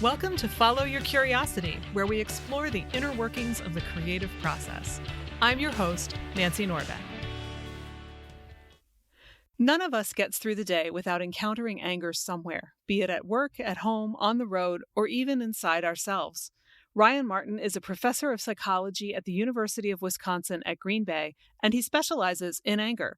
Welcome to Follow Your Curiosity, where we explore the inner workings of the creative process. I'm your host, Nancy Norbeck. None of us gets through the day without encountering anger somewhere, be it at work, at home, on the road, or even inside ourselves. Ryan Martin is a professor of psychology at the University of Wisconsin at Green Bay, and he specializes in anger.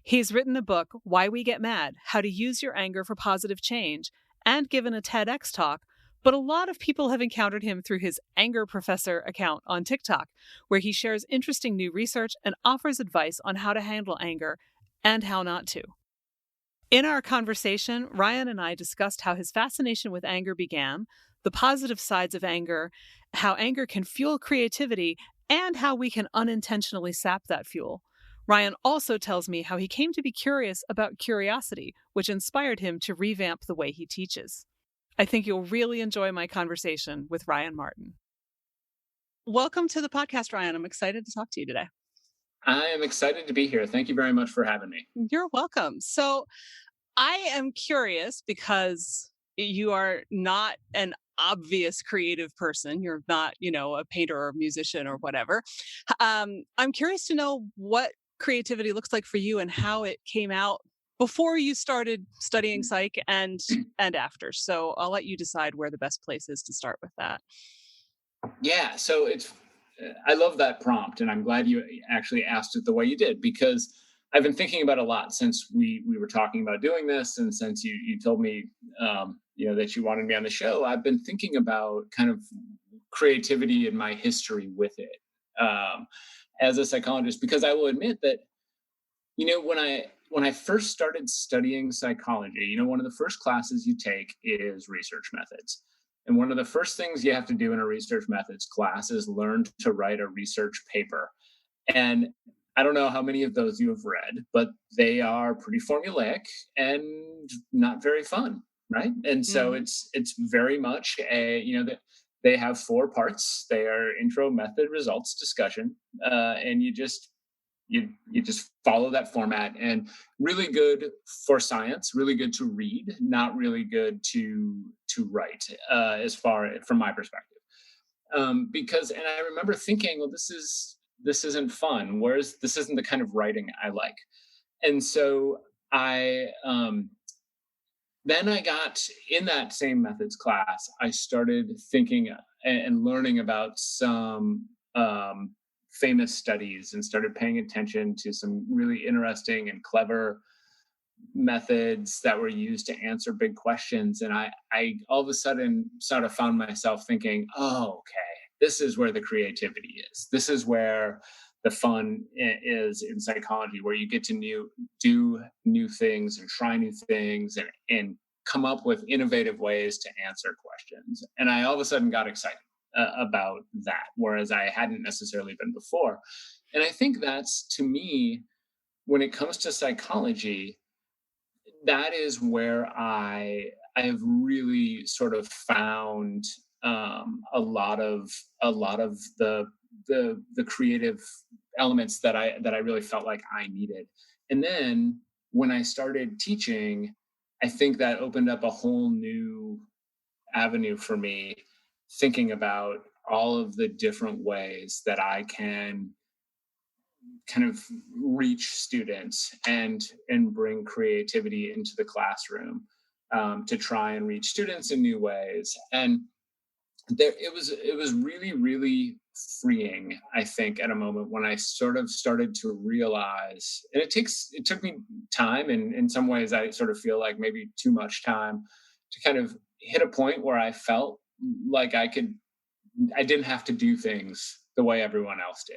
He's written a book, Why We Get Mad: How to Use Your Anger for Positive Change, and given a TEDx talk, but a lot of people have encountered him through his Anger Professor account on TikTok, where he shares interesting new research and offers advice on how to handle anger and how not to. In our conversation, Ryan and I discussed how his fascination with anger began, the positive sides of anger, how anger can fuel creativity, and how we can unintentionally sap that fuel. Ryan also tells me how he came to be curious about curiosity, which inspired him to revamp the way he teaches. I think you'll really enjoy my conversation with Ryan Martin. Welcome to the podcast, Ryan. I'm excited to talk to you today. I am excited to be here. Thank you very much for having me. You're welcome. So I am curious because you are not an obvious creative person. You're not, a painter or a musician or whatever. I'm curious to know what creativity looks like for you and how it came out before you started studying psych and after. So I'll let you decide where the best place is to start with that. Yeah, so I love that prompt, and I'm glad you actually asked it the way you did, because I've been thinking about a lot since we were talking about doing this, and since you told me that you wanted me on the show. I've been thinking about kind of creativity and my history with it as a psychologist, because I will admit that when I first started studying psychology, one of the first classes you take is research methods. And one of the first things you have to do in a research methods class is learn to write a research paper. And I don't know how many of those you have read, but they are pretty formulaic and not very fun, right? And so it's very much they have 4 parts. They are intro, method, results, discussion, and you just follow that format. And really good for science, really good to read, not really good to write, as far from my perspective. Because I remember thinking, well, this isn't fun. This isn't the kind of writing I like. And so then I got in that same methods class, I started thinking and learning about some famous studies, and started paying attention to some really interesting and clever methods that were used to answer big questions. And I all of a sudden sort of found myself thinking, oh, okay, this is where the creativity is. This is where the fun is in psychology, where you get to do new things and try new things and come up with innovative ways to answer questions. And I all of a sudden got excited about that, whereas I hadn't necessarily been before. And I think that's, to me, when it comes to psychology, that is where I have really sort of found a lot of the creative elements that I really felt like I needed. And then when I started teaching, I think that opened up a whole new avenue for me, thinking about all of the different ways that I can kind of reach students and bring creativity into the classroom, to try and reach students in new ways. And it was really, really freeing, I think, at a moment when I sort of started to realize, and it took me time, and in some ways I sort of feel like maybe too much time, to kind of hit a point where I felt like I didn't have to do things the way everyone else did.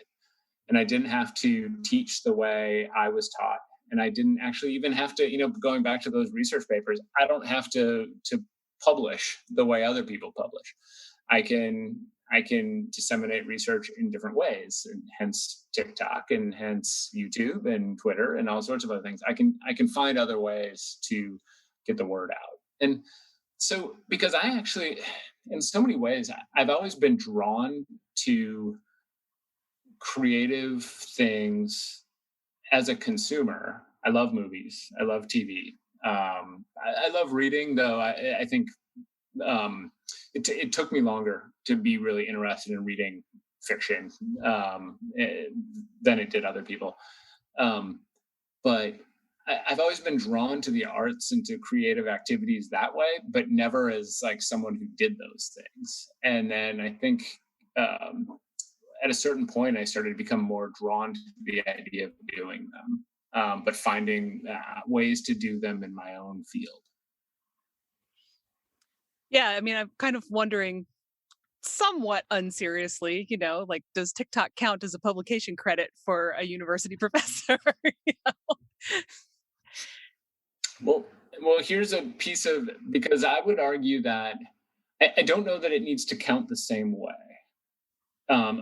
And I didn't have to teach the way I was taught. And I didn't actually even have to, going back to those research papers, I don't have to publish the way other people publish. I can disseminate research in different ways, and hence TikTok, and hence YouTube and Twitter and all sorts of other things. I can find other ways to get the word out. And so, because I actually, in so many ways, I've always been drawn to creative things as a consumer. I love movies. I love TV. I love reading, though. I think it took me longer to be really interested in reading fiction than it did other people. But I've always been drawn to the arts and to creative activities that way, but never as like someone who did those things. And then I think at a certain point, I started to become more drawn to the idea of doing them, but finding ways to do them in my own field. Yeah, I mean, I'm kind of wondering somewhat unseriously, like, does TikTok count as a publication credit for a university professor? Well, well, here's a piece of because I would argue that I don't know that it needs to count the same way,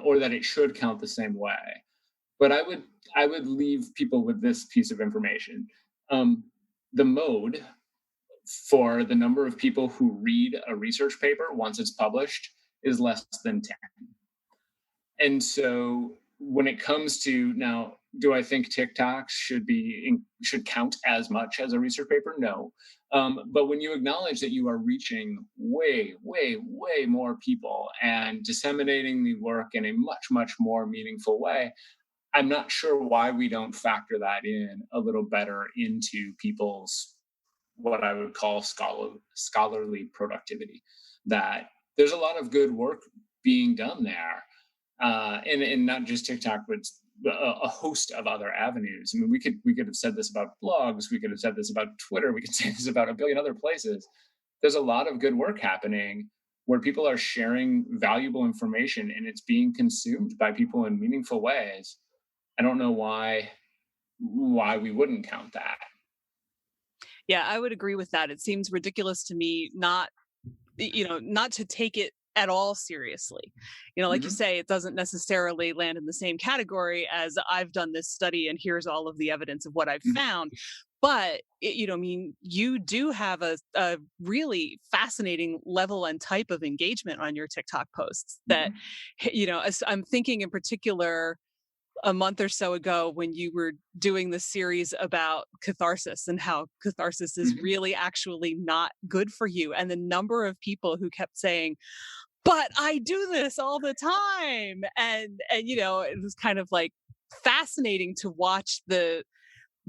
or that it should count the same way. But I would leave people with this piece of information. The mode for the number of people who read a research paper once it's published is less than 10. And so when it comes to now, do I think TikToks should count as much as a research paper? No. But when you acknowledge that you are reaching way, way, way more people and disseminating the work in a much, much more meaningful way, I'm not sure why we don't factor that in a little better into people's what I would call scholarly productivity. That there's a lot of good work being done there, and not just TikTok, but a host of other avenues. I mean, we could have said this about blogs, we could have said this about Twitter, we could say this about a billion other places. There's a lot of good work happening where people are sharing valuable information and it's being consumed by people in meaningful ways. I don't know why we wouldn't count that. Yeah, I would agree with that. It seems ridiculous to me not to take it at all seriously. Like you Mhm. say, it doesn't necessarily land in the same category as I've done this study and here's all of the evidence of what I've Mhm. found. But I mean, you do have a really fascinating level and type of engagement on your TikTok posts that, Mhm. as I'm thinking in particular a month or so ago when you were doing the series about catharsis and how catharsis is Mhm. really actually not good for you. And the number of people who kept saying, but I do this all the time. And it was kind of like fascinating to watch the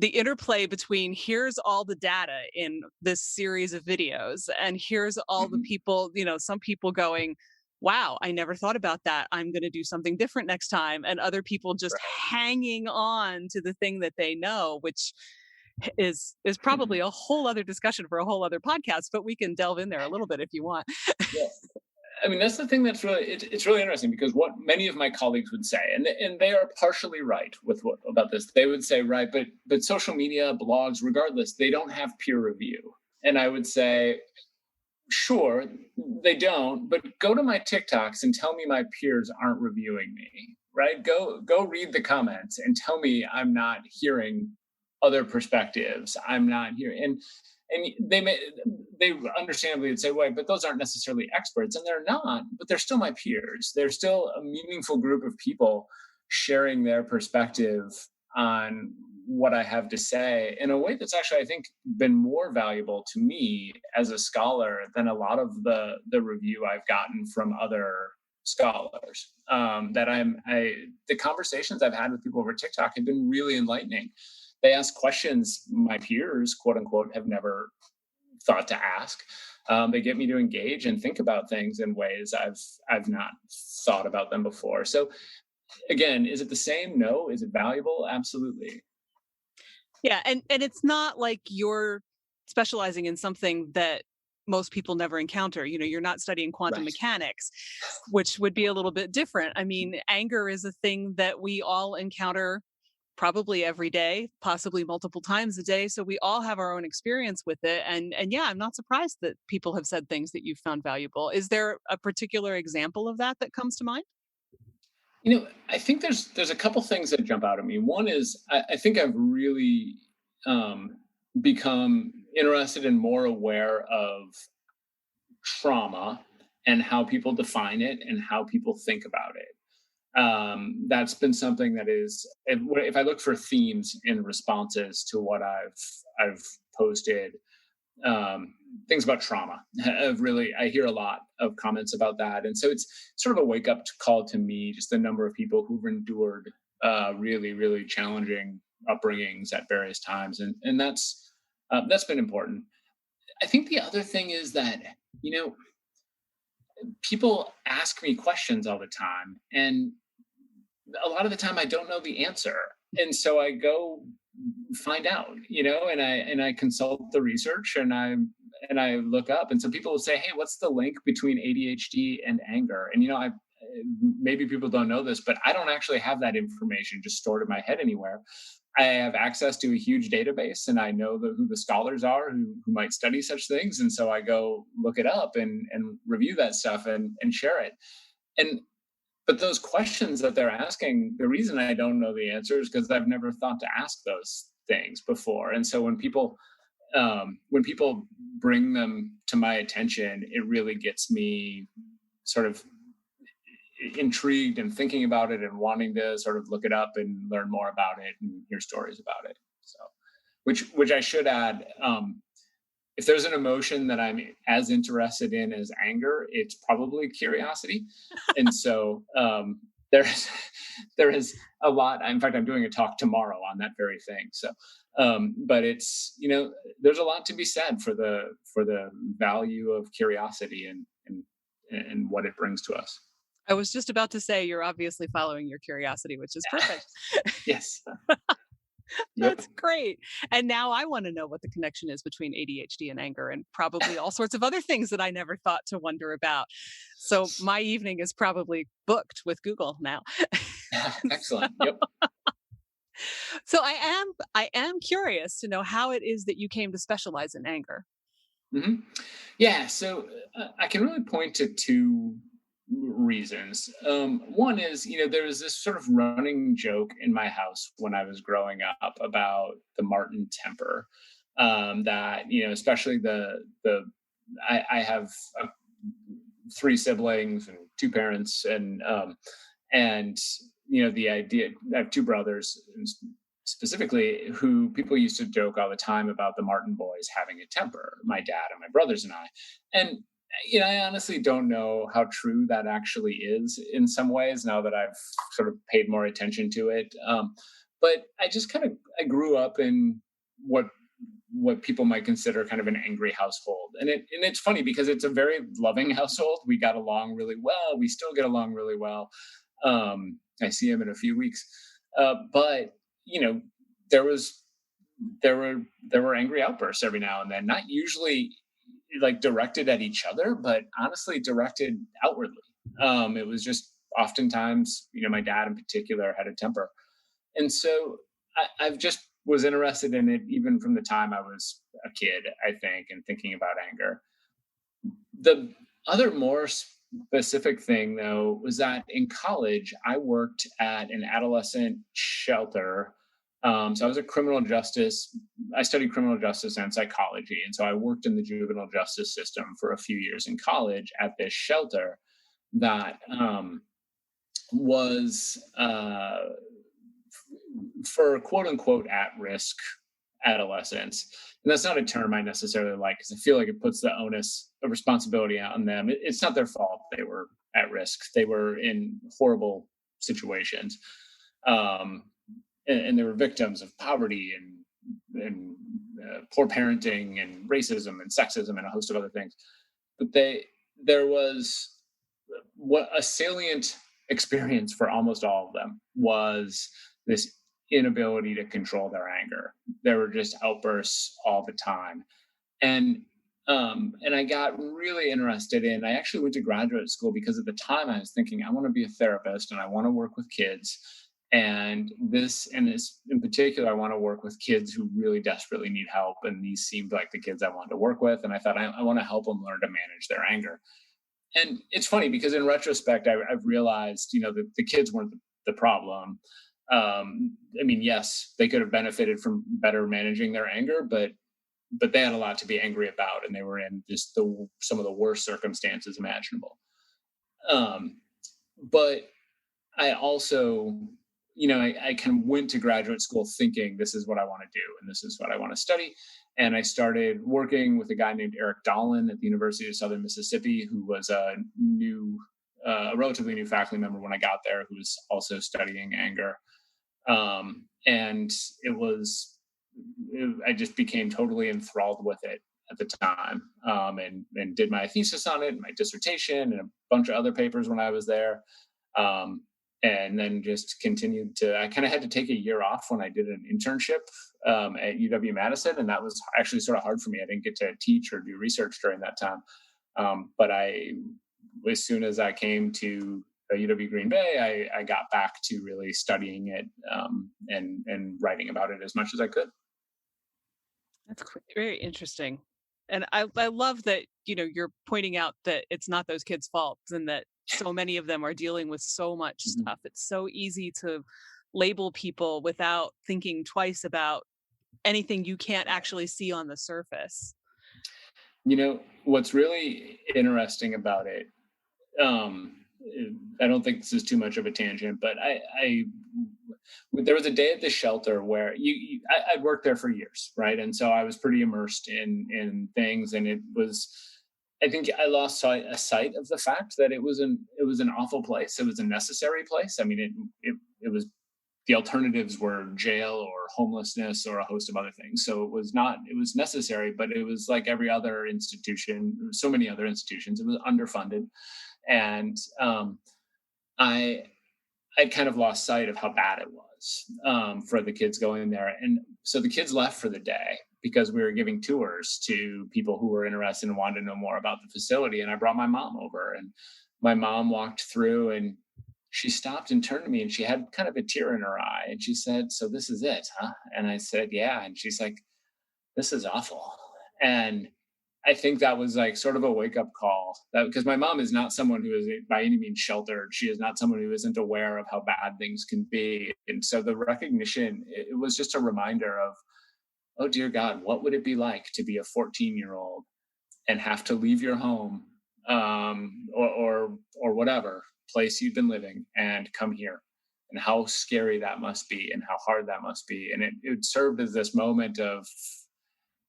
interplay between here's all the data in this series of videos and here's all the Mhm. people, some people going, wow, I never thought about that, I'm going to do something different next time, and other people just Right. hanging on to the thing that they know, which is probably a whole other discussion for a whole other podcast, but we can delve in there a little bit if you want. Yeah. I mean, that's the thing that's really it's really interesting because what many of my colleagues would say, and they are partially right with what about this. They would say, right, but social media, blogs, regardless, they don't have peer review. And I would say, sure, they don't, but go to my TikToks and tell me my peers aren't reviewing me, right? Go read the comments and tell me I'm not hearing other perspectives. I'm not hearing and they understandably would say, wait, but those aren't necessarily experts, and they're not, but they're still my peers. They're still a meaningful group of people sharing their perspective on what I have to say in a way that's actually, I think, been more valuable to me as a scholar than a lot of the review I've gotten from other scholars. The conversations I've had with people over TikTok have been really enlightening. They ask questions my peers, quote unquote, have never thought to ask. They get me to engage and think about things in ways I've not thought about them before. So again, is it the same? No. Is it valuable? Absolutely. Yeah, and it's not like you're specializing in something that most people never encounter. You're not studying quantum Right. mechanics, which would be a little bit different. I mean, anger is a thing that we all encounter probably every day, possibly multiple times a day. So we all have our own experience with it. And yeah, I'm not surprised that people have said things that you've found valuable. Is there a particular example of that comes to mind? I think there's a couple things that jump out at me. One is I think I've really um, become interested and more aware of trauma and how people define it and how people think about it. That's been something that is, if I look for themes in responses to what I've posted, things about trauma. I hear a lot of comments about that, and so it's sort of a wake up call to me. Just the number of people who've endured really, really challenging upbringings at various times, and that's been important. I think the other thing is that you know people ask me questions all the time, and a lot of the time I don't know the answer. And so I go find out, and I consult the research and I look up. And so people will say, "Hey, what's the link between ADHD and anger?" And I maybe people don't know this, but I don't actually have that information just stored in my head anywhere. I have access to a huge database, and I know who the scholars are who might study such things. And so I go look it up and review that stuff and share it. And but those questions that they're asking, the reason I don't know the answer is because I've never thought to ask those things before. And so when people bring them to my attention, it really gets me sort of intrigued and thinking about it and wanting to sort of look it up and learn more about it and hear stories about it. So, which I should add, if there's an emotion that I'm as interested in as anger, it's probably curiosity. And so there's there is a lot. In fact, I'm doing a talk tomorrow on that very thing. So, but it's there's a lot to be said for the value of curiosity and what it brings to us. I was just about to say you're obviously following your curiosity, which is perfect. Yes. Yep. That's great. And now I want to know what the connection is between ADHD and anger and probably all sorts of other things that I never thought to wonder about. So my evening is probably booked with Google now. Excellent. Yep. So I am curious to know how it is that you came to specialize in anger. hmm Yeah. So I can really point to two reasons. One is, there was this sort of running joke in my house when I was growing up about the Martin temper. That especially I have three siblings and two parents, and the idea I have two brothers specifically who people used to joke all the time about the Martin boys having a temper, my dad and my brothers and I. And I honestly don't know how true that actually is in some ways now that I've sort of paid more attention to it. But I grew up in what people might consider kind of an angry household, and it's funny because it's a very loving household. We got along really well. We still get along really well. I see him in a few weeks, but there was there were angry outbursts every now and then, not usually like directed at each other, but honestly directed outwardly. It was just oftentimes, my dad in particular had a temper. And so I've just was interested in it even from the time I was a kid, I think, and thinking about anger. The other more specific thing, though, was that in college, I worked at an adolescent shelter. So I was I studied criminal justice and psychology. And so I worked in the juvenile justice system for a few years in college at this shelter that was for quote unquote at risk adolescents. And that's not a term I necessarily like because I feel like it puts the onus of responsibility on them. It's not their fault they were at risk. They were in horrible situations. And they were victims of poverty and poor parenting and racism and sexism and a host of other things. But there was what a salient experience for almost all of them was this inability to control their anger. There were just outbursts all the time. And I got really interested in, I actually went to graduate school because at the time I was thinking, I want to be a therapist and I want to work with kids. And this in particular, I want to work with kids who really desperately need help. And these seemed like the kids I wanted to work with. And I thought, I want to help them learn to manage their anger. And it's funny because in retrospect, I've realized, that the kids weren't the problem. I mean, yes, they could have benefited from better managing their anger, but they had a lot to be angry about, and they were in just some of the worst circumstances imaginable. But I also, I kind of went to graduate school thinking this is what I want to do and this is what I want to study. And I started working with a guy named Eric Dolan at the University of Southern Mississippi, who was a relatively new faculty member when I got there, who was also studying anger. And I just became totally enthralled with it at the time, and did my thesis on it, and my dissertation, and a bunch of other papers when I was there. And then just continued I kind of had to take a year off when I did an internship at UW-Madison, and that was actually sort of hard for me. I didn't get to teach or do research during that time. But as soon as I came to UW Green Bay, I got back to really studying it, and writing about it as much as I could. That's very interesting. And I love that, you're pointing out that it's not those kids' faults and that so many of them are dealing with so much Mhm. stuff. It's so easy to label people without thinking twice about anything you can't actually see on the surface. What's really interesting about it, um, I don't think this is too much of a tangent, but there was a day at the shelter where I'd worked there for years, right? And so I was pretty immersed in things, and I think I lost sight of the fact that it was an awful place. It was a necessary place. I mean, it was, the alternatives were jail or homelessness or a host of other things. So it was necessary, but it was like every other institution, so many other institutions, it was underfunded. And I kind of lost sight of how bad it was, for the kids going there. And so the kids left for the day because we were giving tours to people who were interested and wanted to know more about the facility. And I brought my mom over, and my mom walked through, and she stopped and turned to me, and she had kind of a tear in her eye. And she said, "So this is it, huh?" And I said, "Yeah." And she's like, "This is awful." And I think that was like sort of a wake up call, because my mom is not someone who is by any means sheltered. She is not someone who isn't aware of how bad things can be. And so the recognition, it was just a reminder of, oh dear God, what would it be like to be a 14-year-old and have to leave your home, or whatever place you've been living, and come here, and how scary that must be and how hard that must be. And it served as this moment of,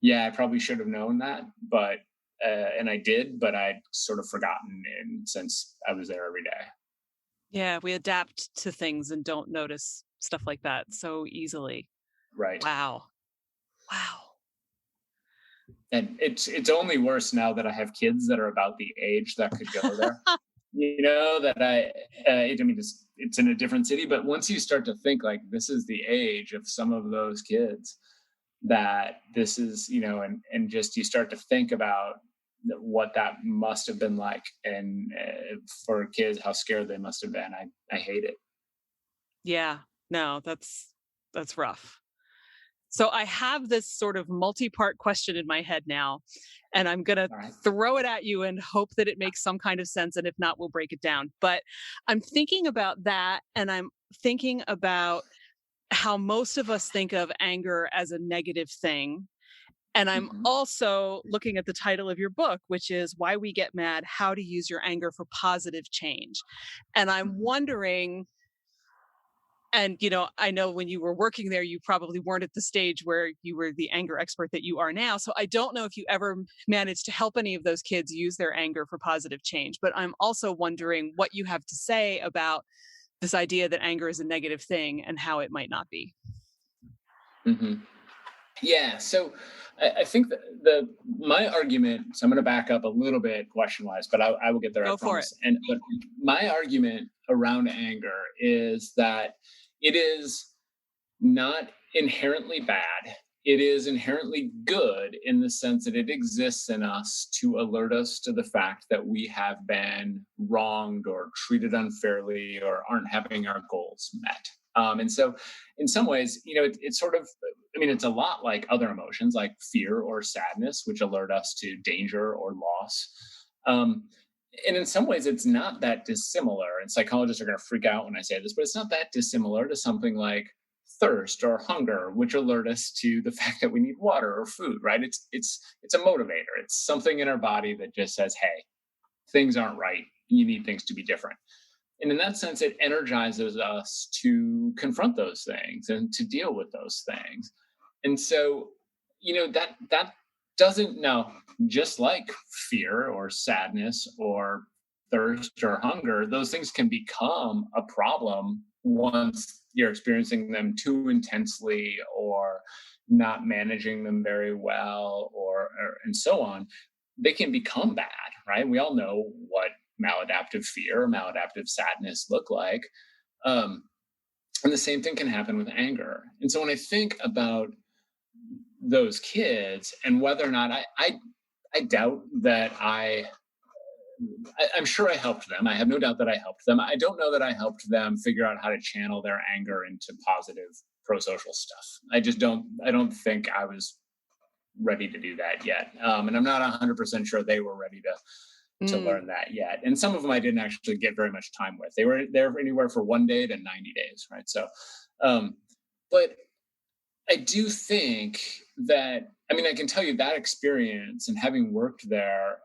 yeah, I probably should have known that, but and I did, but I'd sort of forgotten, and since I was there every day. Yeah, we adapt to things and don't notice stuff like that so easily. Right. Wow. Wow. And it's only worse now that I have kids that are about the age that could go there. That I mean, it's in a different city, but once you start to think like this is the age of some of those kids, that this is, and just you start to think about what that must have been like, and for kids, how scared they must have been. I hate it. Yeah. No, that's rough. So I have this sort of multi-part question in my head now, and I'm going to All right. throw it at you and hope that it makes some kind of sense. And if not, we'll break it down. But I'm thinking about that, and I'm thinking about how most of us think of anger as a negative thing. And I'm Mhm. also looking at the title of your book, which is Why We Get Mad, How to Use Your Anger for Positive Change. And I'm Mhm. wondering, and I know when you were working there, you probably weren't at the stage where you were the anger expert that you are now. So I don't know if you ever managed to help any of those kids use their anger for positive change. But I'm also wondering what you have to say about this idea that anger is a negative thing and how it might not be. Mhm. Yeah. So I think that my argument. So I'm going to back up a little bit question wise, but I will get there. I Go for it. promise. And but my argument around anger is that it is not inherently bad. It is inherently good in the sense that it exists in us to alert us to the fact that we have been wronged or treated unfairly or aren't having our goals met. And so, in some ways, it's sort of, I mean, it's a lot like other emotions like fear or sadness, which alert us to danger or loss. Um, and in some ways, it's not that dissimilar. And psychologists are going to freak out when I say this, but it's not that dissimilar to something like thirst or hunger, which alert us to the fact that we need water or food, right? It's a motivator. It's something in our body that just says, hey, things aren't right. You need things to be different. And in that sense, it energizes us to confront those things and to deal with those things. And so, that doesn't now, just like fear or sadness or thirst or hunger, those things can become a problem once you're experiencing them too intensely or not managing them very well, or and so on. They can become bad, right? We all know what maladaptive fear or maladaptive sadness look like. Um, and the same thing can happen with anger. And so when I think about those kids and whether or not I doubt that I'm sure I helped them. I have no doubt that I helped them. I don't know that I helped them figure out how to channel their anger into positive pro-social stuff. I don't think I was ready to do that yet. And I'm not 100% sure they were ready to Mm. learn that yet. And some of them I didn't actually get very much time with. They were there anywhere for 1 day to 90 days, right? So, um, but I do think that, I mean, I can tell you that experience and having worked there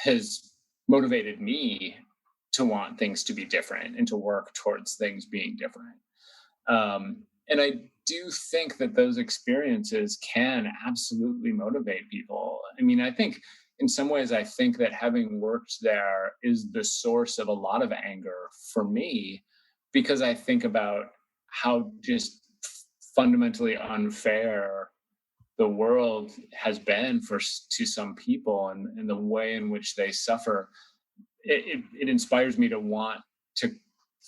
has motivated me to want things to be different and to work towards things being different. And I do think that those experiences can absolutely motivate people. I mean, I think in some ways, I think that having worked there is the source of a lot of anger for me, because I think about how just fundamentally unfair the world has been to some people, and the way in which they suffer. It inspires me to want to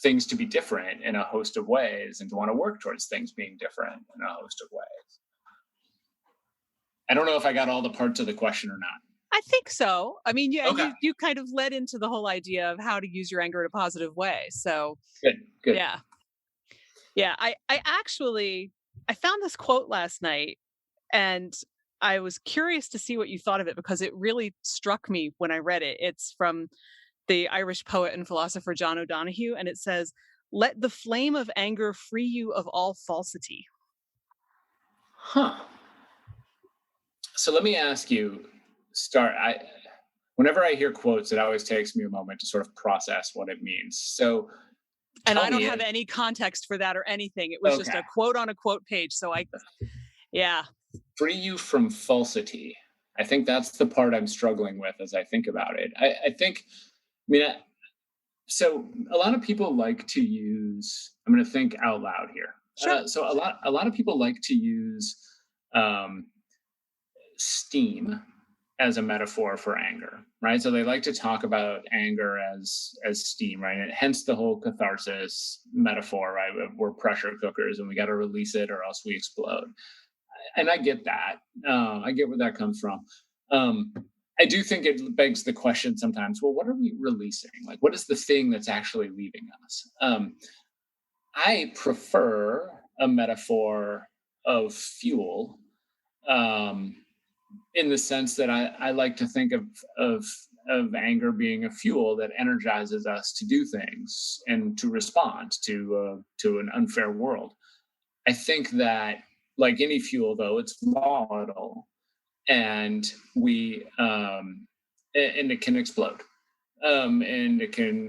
things to be different in a host of ways, and to want to work towards things being different in a host of ways. I don't know if I got all the parts of the question or not. I think so. I mean, yeah, and Okay, you kind of led into the whole idea of how to use your anger in a positive way. So, good, good. yeah. Yeah, I actually I found this quote last night, and I was curious to see what you thought of it because it really struck me when I read it. It's from the Irish poet and philosopher John O'Donohue, and it says, "Let the flame of anger free you of all falsity." Huh. So let me ask you. Start. Whenever I hear quotes, it always takes me a moment to sort of process what it means. So And tell I don't me have it. any context for that or anything. It was just Okay. a quote on a quote page. So yeah. Free you from falsity. I think that's the part I'm struggling with as I think about it. I think, I mean, so a lot of people like to use. I'm going to think out loud here. Sure. So a lot of people like to use um, steam as a metaphor for anger, right? So they like to talk about anger as steam, right? And hence the whole catharsis metaphor, right? We're pressure cookers and we got to release it or else we explode. And I get that. I get where that comes from. Um, I do think it begs the question sometimes. Well, what are we releasing? Like, what is the thing that's actually leaving us? I prefer a metaphor of fuel, um, in the sense that I like to think of of anger being a fuel that energizes us to do things and to respond to an unfair world. I think that, like any fuel, though, it's volatile, and and it can explode, and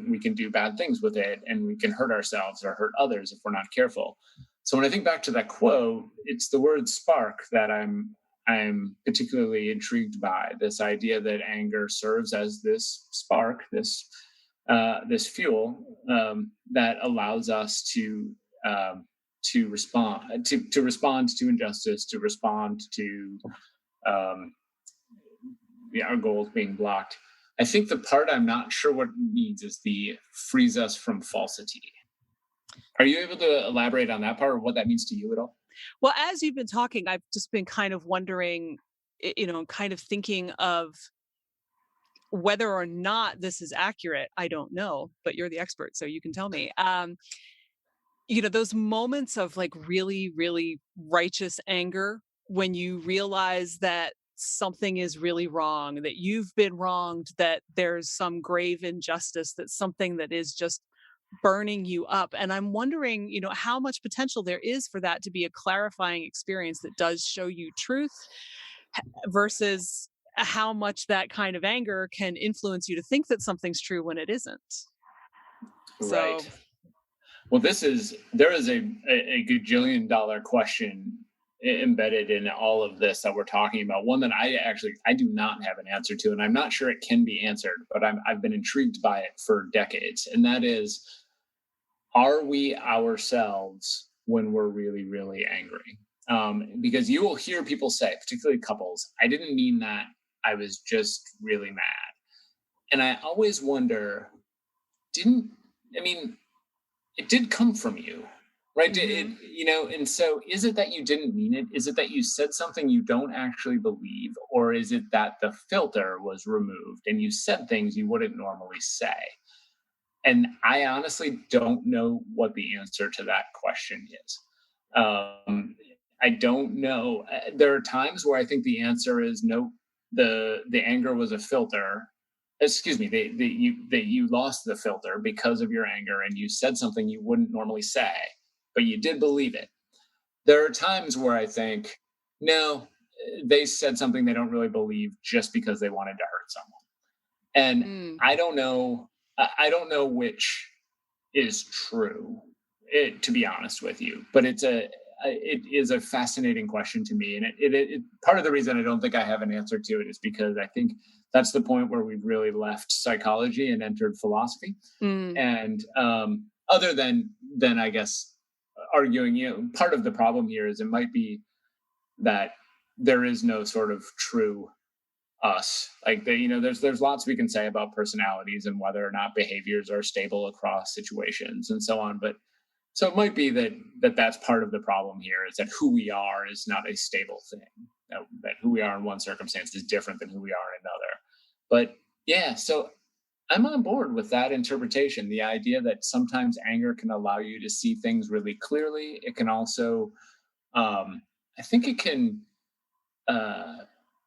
we can do bad things with it, and we can hurt ourselves or hurt others if we're not careful. So when I think back to that quote, it's the word spark that I'm particularly intrigued by. This idea that anger serves as this spark, this fuel, that allows us to respond to respond to injustice, to respond to um, our goals being blocked. I think the part I'm not sure what it means is the frees us from falsity. Are you able to elaborate on that part, or what that means to you at all? Well, as you've been talking, I've just been kind of wondering, kind of thinking of whether or not this is accurate. I don't know, but you're the expert, so you can tell me. Those moments of like really, really righteous anger when you realize that something is really wrong, that you've been wronged, that there's some grave injustice, that's something that is just burning you up. And I'm wondering, how much potential there is for that to be a clarifying experience that does show you truth versus how much that kind of anger can influence you to think that something's true when it isn't. So, Right. Well, there is a gajillion dollar question embedded in all of this that we're talking about. One that I do not have an answer to, and I'm not sure it can be answered, but I've been intrigued by it for decades. And that is, are we ourselves when we're really, really angry? Because you will hear people say, particularly couples, I didn't mean that. I was just really mad. And I always wonder, didn't, I mean, it did come from you, right? mhm. And so is it that you didn't mean it? Is it that you said something you don't actually believe? Or is it that the filter was removed and you said things you wouldn't normally say? And I honestly don't know what the answer to that question is. I don't know. There are times where I think the answer is no. The anger was a filter. Excuse me. You lost the filter because of your anger, and you said something you wouldn't normally say, but you did believe it. There are times where I think no, they said something they don't really believe just because they wanted to hurt someone. And Mm. I don't know. I don't know which is true, to be honest with you. But it is a fascinating question to me, and part of the reason I don't think I have an answer to it is because I think that's the point where we've really left psychology and entered philosophy. Mm. And other than I guess arguing, part of the problem here is it might be that there is no sort of true us. Like there's lots we can say about personalities and whether or not behaviors are stable across situations and so on. But so it might be that's part of the problem here, is that who we are is not a stable thing. That who we are in one circumstance is different than who we are in another. But yeah, so I'm on board with that interpretation. The idea that sometimes anger can allow you to see things really clearly. It can also, I think uh,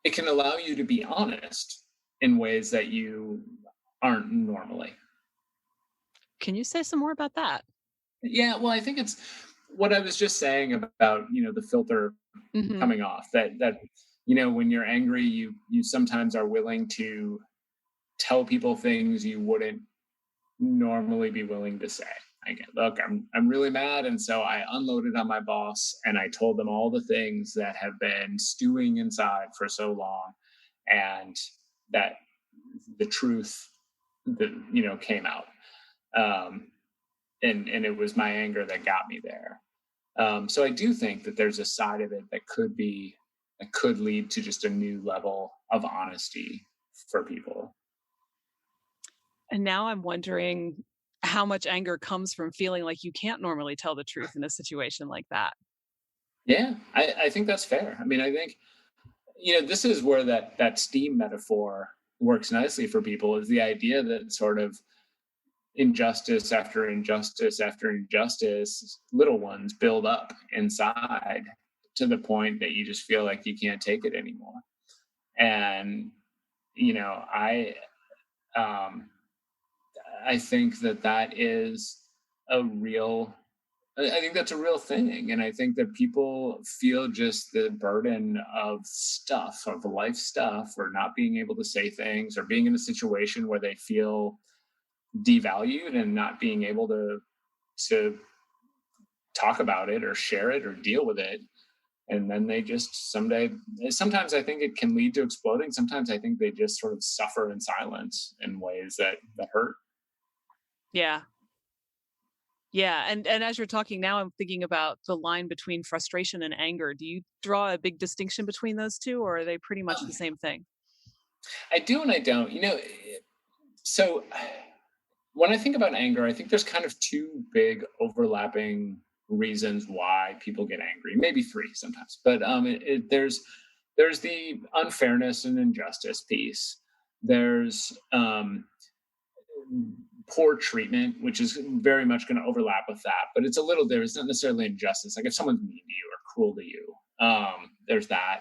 it can allow you to be honest in ways that you aren't normally. Can you say some more about that? Yeah, well, I think it's what I was just saying about the filter Mhm. coming off. That when you're angry, you sometimes are willing to tell people things you wouldn't normally be willing to say. Like, look, I'm really mad, and so I unloaded on my boss, and I told them all the things that have been stewing inside for so long, and that the truth that came out, um, and it was my anger that got me there. So I do think that there's a side of it that could lead to just a new level of honesty for people. And now I'm wondering how much anger comes from feeling like you can't normally tell the truth in a situation like that. Yeah, I think that's fair. I mean, I think this is where that steam metaphor works nicely for people, is the idea that sort of injustice after injustice after injustice, little ones build up inside to the point that you just feel like you can't take it anymore. And I um I think that is a real I think that's a real thing. And I think that people feel just the burden of stuff, of life stuff, or not being able to say things, or being in a situation where they feel devalued and not being able to talk about it or share it or deal with it. And then they just sometimes I think it can lead to exploding. Sometimes I think they just sort of suffer in silence in ways that hurt. Yeah. Yeah, and as you're talking now, I'm thinking about the line between frustration and anger. Do you draw a big distinction between those 2, or are they pretty much the same thing? I do and I don't. So when I think about anger, I think there's kind of two big overlapping reasons why people get angry. Maybe three sometimes, but there's the unfairness and injustice piece. There's poor treatment, which is very much going to overlap with that, but it's a little there. It's not necessarily injustice. Like if someone's mean to you or cruel to you, there's that.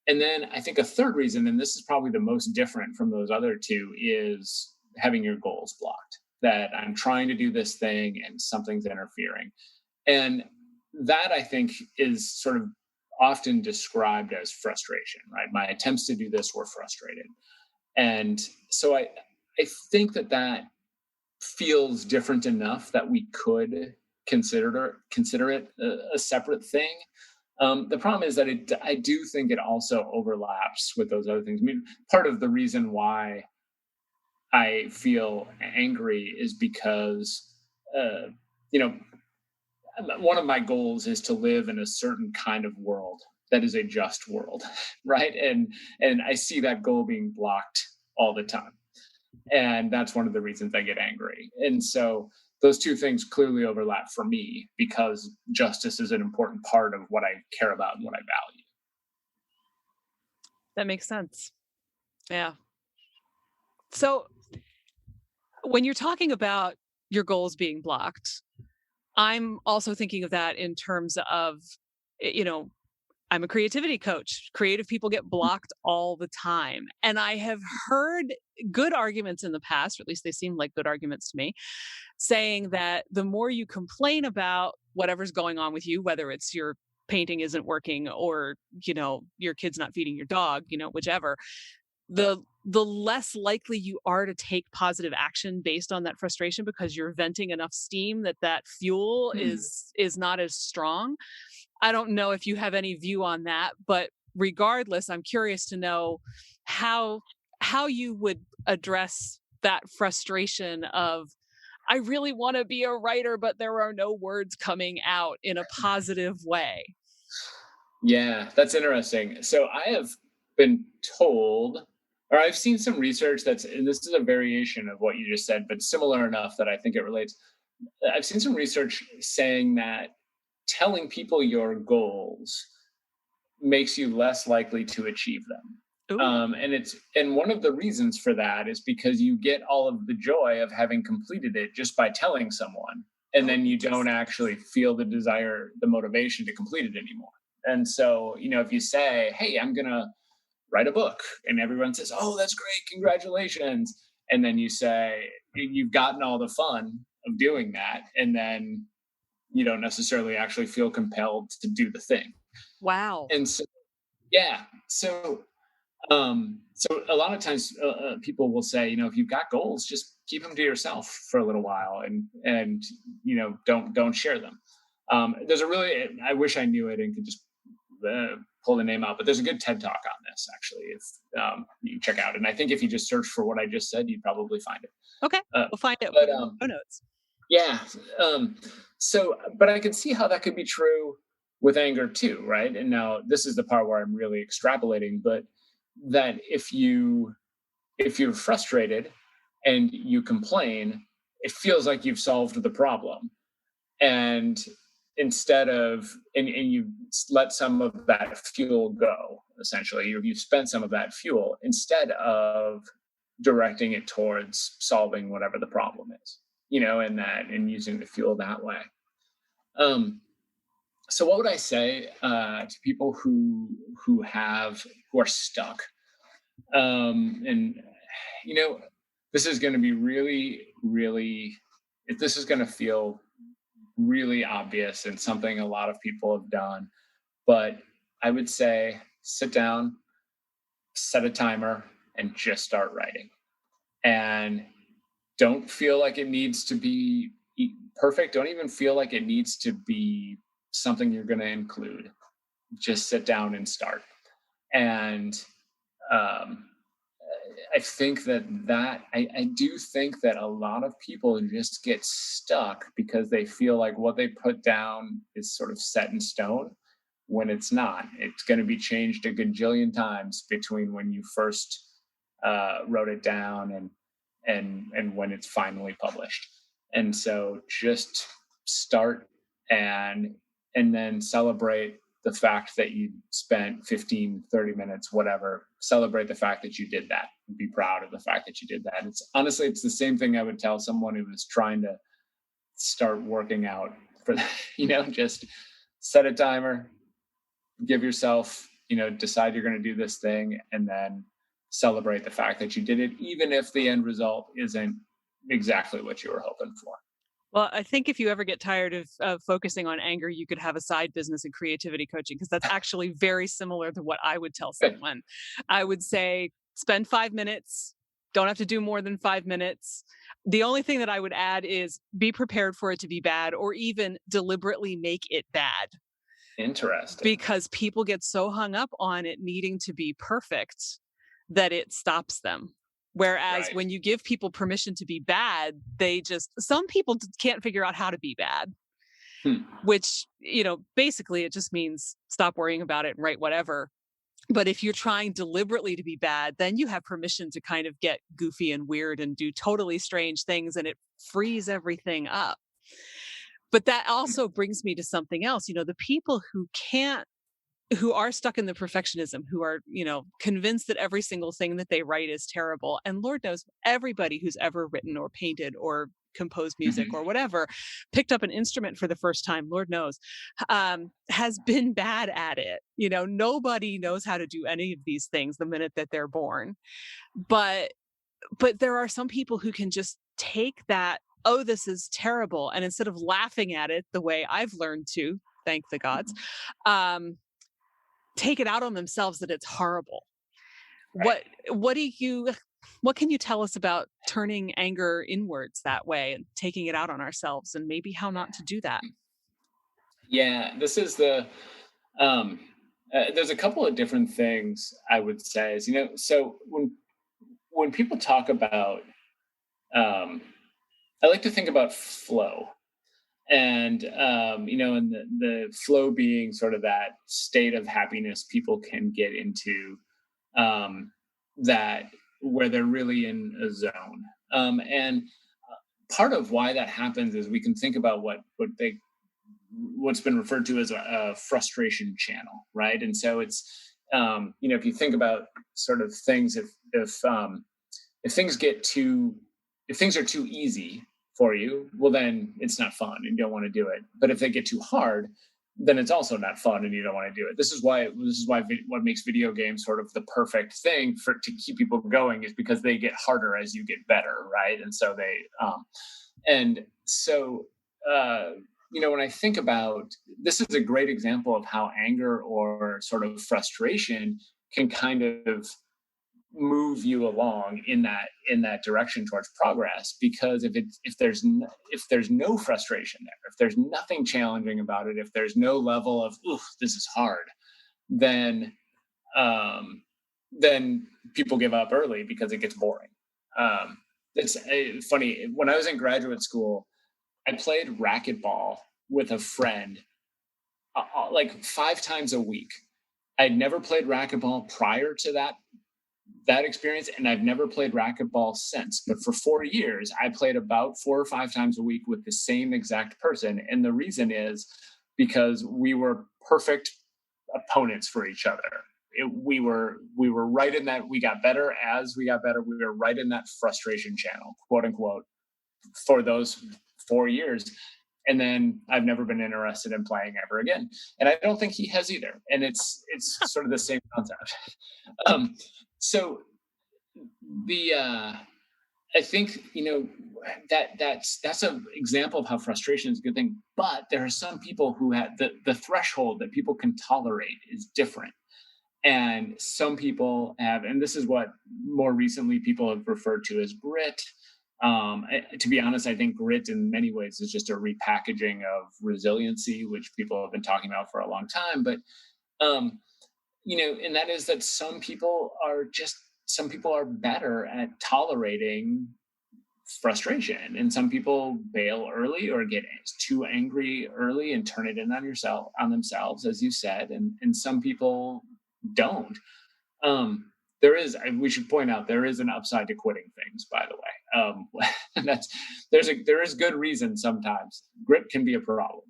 And then I think a third reason, and this is probably the most different from those other two, is having your goals blocked. That I'm trying to do this thing and something's interfering. And that I think is sort of often described as frustration, right? My attempts to do this were frustrated. And so I think that feels different enough that we could consider it a separate thing. The problem is that I do think it also overlaps with those other things. I mean, part of the reason why I feel angry is because, uh, you know, one of my goals is to live in a certain kind of world that is a just world, right? And I see that goal being blocked all the time, and that's one of the reasons I get angry. And so those two things clearly overlap for me because justice is an important part of what I care about and what I value. That makes sense. Yeah. So when you're talking about your goals being blocked, I'm also thinking of that in terms of, you know, I'm a creativity coach. Creative people get blocked all the time. And I have heard good arguments in the past, or at least they seem like good arguments to me, saying that the more you complain about whatever's going on with you, whether it's your painting isn't working or, your kid's not feeding your dog, whichever, the less likely you are to take positive action based on that frustration because you're venting enough steam that fuel Hmm. is not as strong. I don't know if you have any view on that, but regardless, I'm curious to know how how you would address that frustration of I really want to be a writer, but there are no words coming out in a positive way. Yeah, that's interesting. So I have been told, or I've seen some research and this is a variation of what you just said, but similar enough that I think it relates. I've seen some research saying that telling people your goals makes you less likely to achieve them. Ooh, And one of the reasons for that is because you get all of the joy of having completed it just by telling someone, and oh, then you don't interesting. actually feel the desire, the motivation to complete it anymore. And so, if you say, "Hey, I'm gonna write a book," and everyone says, "Oh, that's great, congratulations," and then you say you've gotten all the fun of doing that, and then you don't necessarily actually feel compelled to do the thing. Wow. And so, yeah, so a lot of times people will say, if you've got goals, just keep them to yourself for a little while, and don't share them. There's a really, I wish I knew it and could just pull the name out, but there's a good TED talk on this actually. If you can check out, and I think if you just search for what I just said, you'd probably find it. Okay, Uh, we'll find it. but Show notes. Yeah, but I can see how that could be true with anger too, right? And now this is the part where I'm really extrapolating, but that if you're frustrated and you complain, it feels like you've solved the problem. And and you let some of that fuel go, essentially, you've spent some of that fuel instead of directing it towards solving whatever the problem is, and using the fuel that way. Um, so what would I say to people who are stuck? And you know, this is going to be really, really. This is going to feel really obvious and something a lot of people have done, but I would say sit down, set a timer, and just start writing. And don't feel like it needs to be perfect. Don't even feel like it needs to be something you're going to include. Just sit down and start. And um, I do think that a lot of people just get stuck because they feel like what they put down is sort of set in stone when it's not. It's going to be changed a gajillion times between when you first wrote it down and when it's finally published. And so just start and and then celebrate the fact that you spent 15-30 minutes, whatever. Celebrate the fact that you did that. Be proud of the fact that you did that. It's the same thing I would tell someone who was trying to start working out for that. Just set a timer, give yourself, decide you're going to do this thing, and then celebrate the fact that you did it, even if the end result isn't exactly what you were hoping for. Well, I think if you ever get tired of focusing on anger, you could have a side business in creativity coaching because that's actually very similar to what I would tell Good. someone. I would say spend 5 minutes. Don't have to do more than 5 minutes. The only thing that I would add is be prepared for it to be bad or even deliberately make it bad Interesting. because people get so hung up on it needing to be perfect that it stops them. Whereas Right. when you give people permission to be bad, some people can't figure out how to be bad, Hmm. which, basically it just means stop worrying about it and write whatever. But if you're trying deliberately to be bad, then you have permission to kind of get goofy and weird and do totally strange things and it frees everything up. But that also brings me to something else. The people who are stuck in the perfectionism, who are, convinced that every single thing that they write is terrible. And Lord knows everybody who's ever written or painted or composed music or Mhm. whatever, picked up an instrument for the first time, Lord knows, has been bad at it. Nobody knows how to do any of these things the minute that they're born. But there are some people who can just take that, oh, this is terrible. And instead of laughing at it the way I've learned to, thank the gods, um, take it out on themselves that it's horrible. Right. What can you tell us about turning anger inwards that way and taking it out on ourselves and maybe how not to do that? Yeah, this is um, there's a couple of different things I would say is, so when people talk about, um, I like to think about flow. And and the flow being sort of that state of happiness people can get into, um, that where they're really in a zone. And part of why that happens is we can think about what's been referred to as a frustration channel, right? And so it's, if you think about sort of things, if things get too if things are too easy for you, well, then it's not fun and you don't want to do it. But if they get too hard, then it's also not fun and you don't want to do it. This is why what makes video games sort of the perfect thing for to keep people going is because they get harder as you get better, right? And so and so uh when I think about, this is a great example of how anger or sort of frustration can kind of move you along in that direction towards progress, because if there's no frustration there, if there's nothing challenging about it, if there's no level of, oof, this is hard, then um then people give up early because it gets boring. It's funny, when I was in graduate school I played racquetball with a friend, like 5 times a week. I'd never played racquetball prior to that experience, and I've never played racquetball since. But for 4 years, I played about 4 or 5 times a week with the same exact person, and the reason is because we were perfect opponents for each other. We were right in that. We got better as we got better. We were right in that frustration channel, quote unquote, for those 4 years. And then I've never been interested in playing ever again, and I don't think he has either. And it's sort of the same concept. Um, so the I think that's an example of how frustration is a good thing. But there are some people who have the threshold that people can tolerate is different, and some people have, and this is what more recently people have referred to as grit. To be honest, I think grit in many ways is just a repackaging of resiliency, which people have been talking about for a long time. But um, and that is that some people are better at tolerating frustration, and some people bail early or get too angry early and turn it in on themselves, as you said, and some people don't. We should point out there is an upside to quitting things, by the way. And there is good reason sometimes. Grit can be a problem.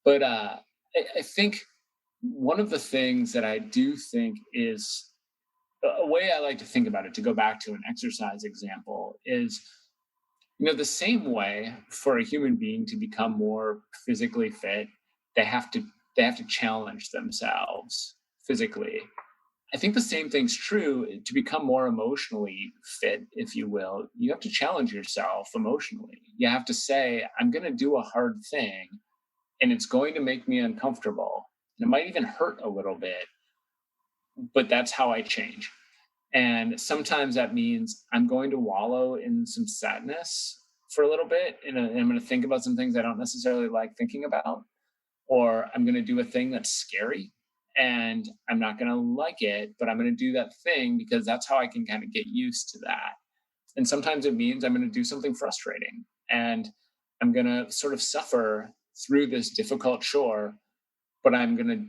But I think one of the things that I do think is a way I like to think about it, to go back to an exercise example, is the same way for a human being to become more physically fit, they have to they have to challenge themselves physically. I think the same thing's true to become more emotionally fit, if you will. You have to challenge yourself emotionally. You have to say, I'm going to do a hard thing and it's going to make me uncomfortable. And it might even hurt a little bit, but that's how I change. And sometimes that means I'm going to wallow in some sadness for a little bit, and I'm going to think about some things I don't necessarily like thinking about, or I'm going to do a thing that's scary and I'm not going to like it, but I'm going to do that thing because that's how I can kind of get used to that. And sometimes it means I'm going to do something frustrating and I'm going to sort of suffer through this difficult chore, but I'm going to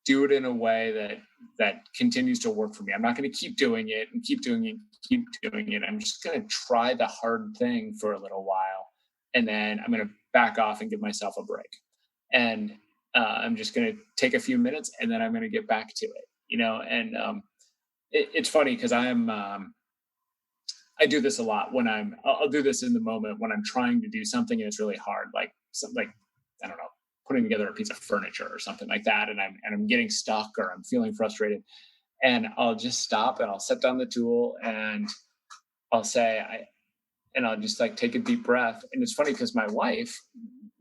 do it in a way that continues to work for me. I'm not going to keep doing it and keep doing it, keep doing it. I'm just going to try the hard thing for a little while, and then I'm going to back off and give myself a break. And I'm just going to take a few minutes, and then I'm going to get back to it. And it's funny because I do this a lot when I'll do this in the moment when I'm trying to do something and it's really hard, like something like, I don't know, putting together a piece of furniture or something like that, and I'm getting stuck or I'm feeling frustrated, and I'll just stop and I'll set down the tool and I'll say and I'll just like take a deep breath. And it's funny because my wife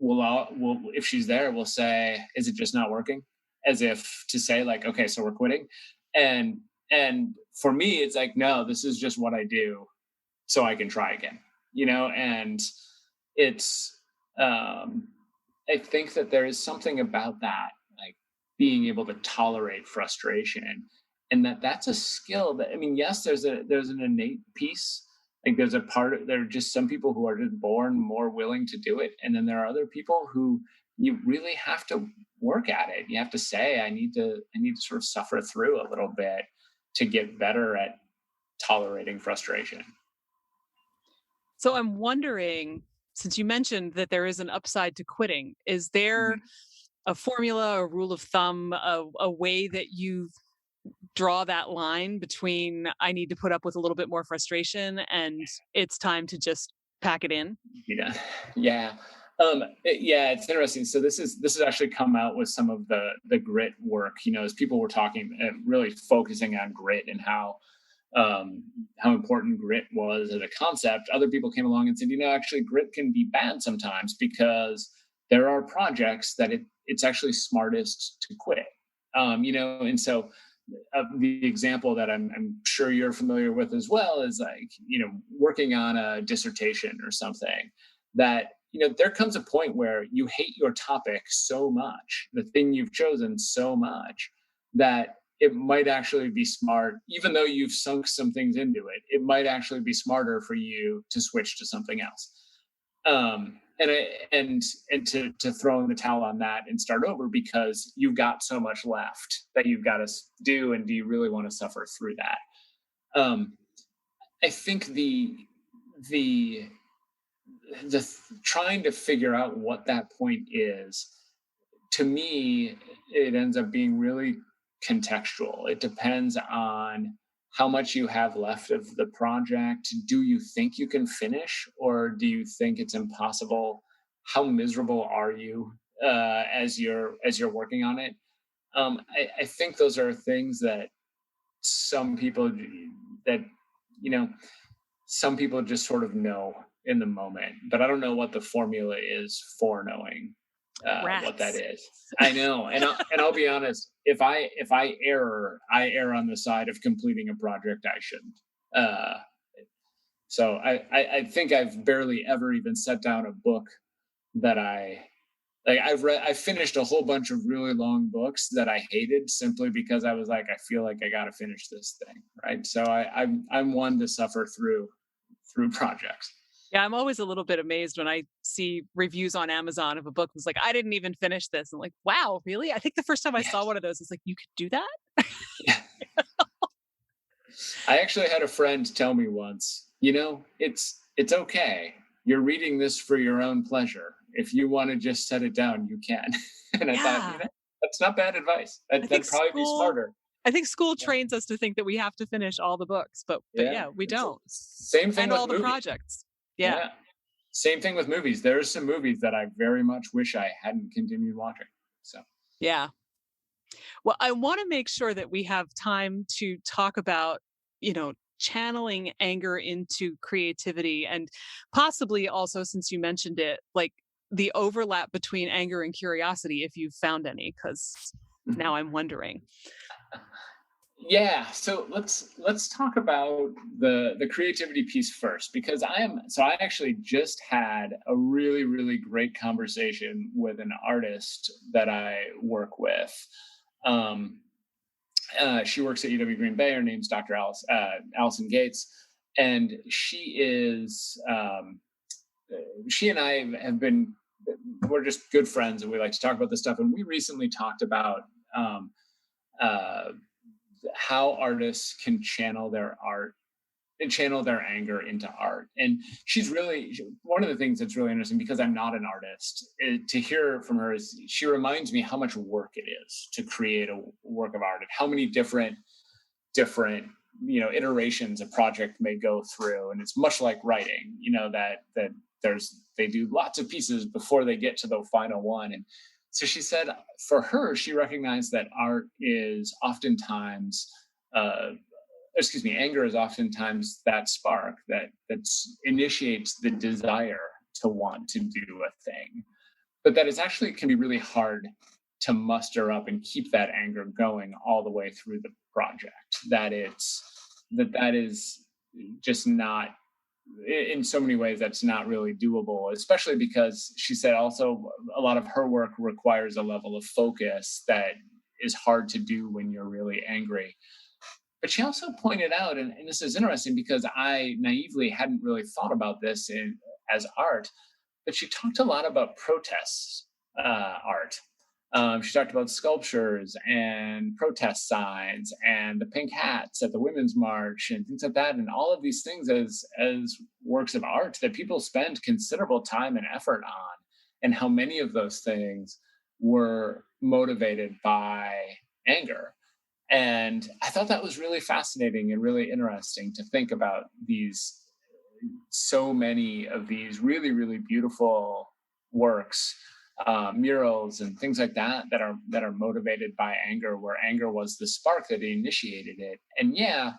will, if she's there, will say, "Is it just not working?" As if to say like, "Okay, so we're quitting." And and for me, it's like, no, this is just what I do, so I can try again. And it's I think that there is something about that, like being able to tolerate frustration, and that's a skill that, I mean, yes, there's an innate piece. Like there's a part of, there are just some people who are just born more willing to do it, and then there are other people who you really have to work at it. You have to say, I need to sort of suffer through a little bit to get better at tolerating frustration. So I'm wondering, since you mentioned that there is an upside to quitting, is there Mhm. a formula, a rule of thumb, a way that you draw that line between I need to put up with a little bit more frustration and it's time to just pack it in? Yeah, yeah. Yeah, it's interesting. So this has actually come out with some of the grit work. As people were talking, really focusing on grit and how important grit was as a concept. Other people came along and said, actually, grit can be bad sometimes because there are projects that it's actually smartest to quit. And so the example that I'm sure you're familiar with as well is like, working on a dissertation or something that, there comes a point where you hate your topic so much, the thing you've chosen so much, that it might actually be smart, even though you've sunk some things into it, it might actually be smarter for you to switch to something else. And to throw in the towel on that and start over because you've got so much left that you've got to do, and do you really want to suffer through that? um I think the trying to figure out what that point is, to me, it ends up being really contextual. It depends on how much you have left of the project. Do you think you can finish, or do you think it's impossible? How miserable are you as you're working on it? I think those are things that some people that you know some people just sort of know in the moment, but I don't know what the formula is for knowing what that Rats. is. I know, and I'll be honest. If I err on the side of completing a project I shouldn't. So I think I've barely ever even set down a book that I like. I finished a whole bunch of really long books that I hated simply because I was like, I feel like I got to finish this thing, right? So I'm one to suffer through projects. Yeah, I'm always a little bit amazed when I see reviews on Amazon of a book that's like, I didn't even finish this. I'm like, wow, really? I think the first time I saw Yes. one of those, it's like, you could do that? Yeah. I actually had a friend tell me once, it's okay. You're reading this for your own pleasure. If you want to just set it down, you can. And I thought, Yeah. that's not bad advice. I think That'd probably be school smarter. I think school Yeah. trains us to think that we have to finish all the books, but Yeah. yeah, we don't. Same thing And with all the movies. projects. Yeah. Yeah. Same thing with movies. There's some movies that I very much wish I hadn't continued watching. So Yeah. Well, I want to make sure that we have time to talk about, channeling anger into creativity and possibly also, since you mentioned it, like the overlap between anger and curiosity, if you've found any, because now I'm wondering. Yeah, so let's talk about the creativity piece first, because I actually just had a really great conversation with an artist that I work with. Um, she works at UW Green Bay. Her name's Dr. Allison Gates, and she and I have been, we're just good friends, and we like to talk about this stuff. And we recently talked about um, uh, how artists can channel their art and channel their anger into art. And she's really one of the things that's really interesting, because I'm not an artist, to hear from her is she reminds me how much work it is to create a work of art, and how many different iterations a project may go through. And it's much like writing, that they do lots of pieces before they get to the final one. And so she said for her, she recognized that art is oftentimes anger is oftentimes that spark that initiates the desire to want to do a thing, but that is actually can be really hard to muster up and keep that anger going all the way through the project. That is just not, in so many ways, that's not really doable, especially because she said also a lot of her work requires a level of focus that is hard to do when you're really angry. But she also pointed out, and this is interesting because I naively hadn't really thought about this as art, but she talked a lot about protest art. She talked about sculptures and protest signs and the pink hats at the Women's March and things like that, and all of these things as works of art that people spend considerable time and effort on, and how many of those things were motivated by anger. And I thought that was really fascinating and really interesting to think about so many of these really beautiful works, murals and things like that are motivated by anger, where anger was the spark that initiated it. And yeah,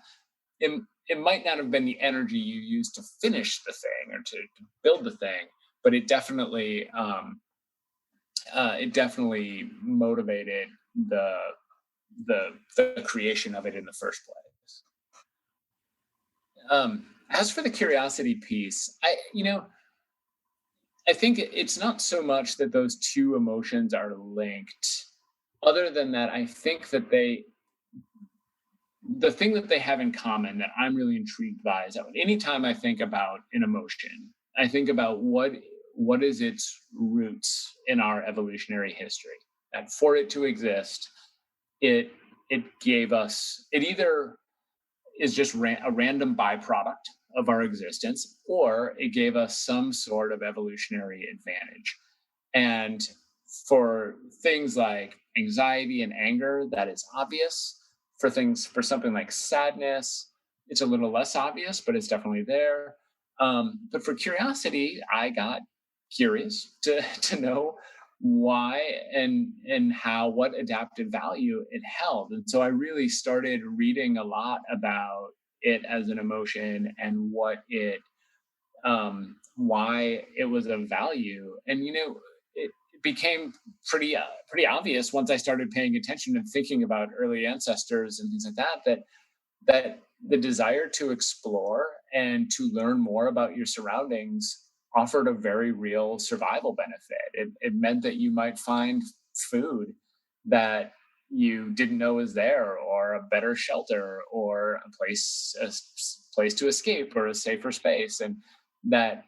it, it might not have been the energy you used to finish the thing or to build the thing, but it definitely motivated the creation of it in the first place. As for the curiosity piece, I think it's not so much that those two emotions are linked, other than that, I think that the thing that they have in common that I'm really intrigued by is that anytime I think about an emotion, I think about what is its roots in our evolutionary history. That for it to exist, it it either is just a random byproduct of our existence, or it gave us some sort of evolutionary advantage. And for things like anxiety and anger, that is obvious. For something like sadness, it's a little less obvious, but it's definitely there. But for curiosity, I got curious to know why and how, what adaptive value it held. And so I really started reading a lot about it as an emotion, and why it was of value. And it became pretty obvious once I started paying attention and thinking about early ancestors and things like that the desire to explore and to learn more about your surroundings offered a very real survival benefit. It meant that you might find food that you didn't know was there, or a better shelter, or a place to escape, or a safer space. And that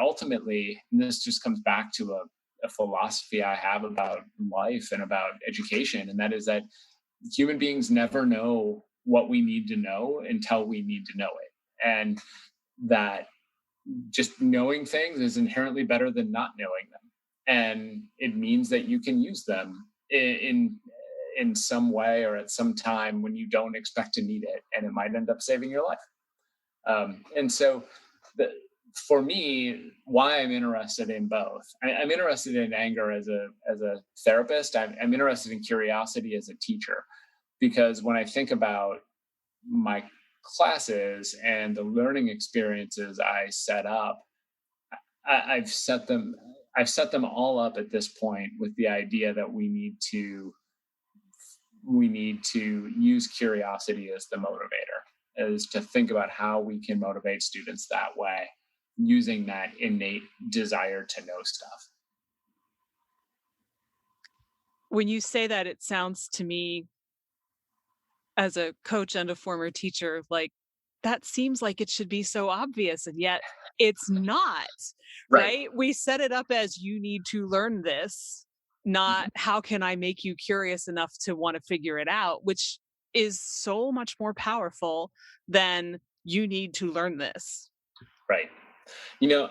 ultimately, and this just comes back to a philosophy I have about life and about education, and that is that human beings never know what we need to know until we need to know it. And that just knowing things is inherently better than not knowing them. And it means that you can use them in some way or at some time when you don't expect to need it, and it might end up saving your life. And so for me, why I'm interested in both. I'm interested in anger as a therapist. I'm interested in curiosity as a teacher, because when I think about my classes and the learning experiences I set up, I've set them all up at this point with the idea that we need to we need to use curiosity as the motivator, is to think about how we can motivate students that way, using that innate desire to know stuff. When you say that, it sounds to me, as a coach and a former teacher, like that seems like it should be so obvious, and yet it's not, Right. right? We set it up as you need to learn this, not Mhm. how can I make you curious enough to want to figure it out, which is so much more powerful than you need to learn this. Right. You know,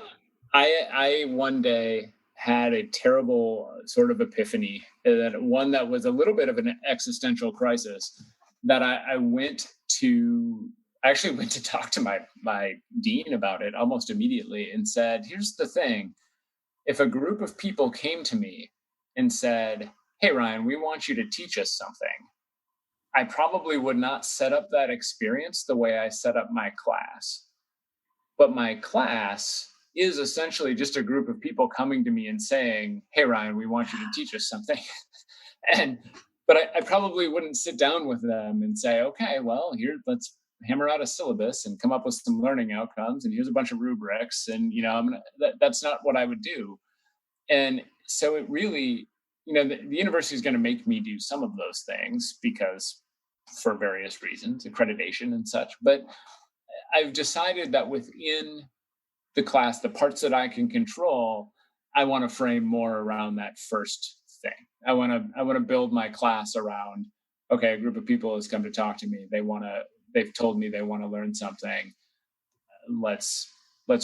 I one day had a terrible sort of epiphany, that one that was a little bit of an existential crisis, that I went to, I actually went to talk to my dean about it almost immediately and said, here's the thing. If a group of people came to me and said, hey Ryan, we want you to teach us something, I probably would not set up that experience the way I set up my class. But my class is essentially just a group of people coming to me and saying, hey Ryan, we want you to teach us something. and but I probably wouldn't sit down with them and say, okay, well, here, let's hammer out a syllabus and come up with some learning outcomes, and here's a bunch of rubrics, and that's not what I would do. And so it really, the university is going to make me do some of those things, because for various reasons, accreditation and such. But I've decided that within the class, the parts that I can control, I want to frame more around that first thing. I want to build my class around, okay, a group of people has come to talk to me. They've told me they want to learn something. Let's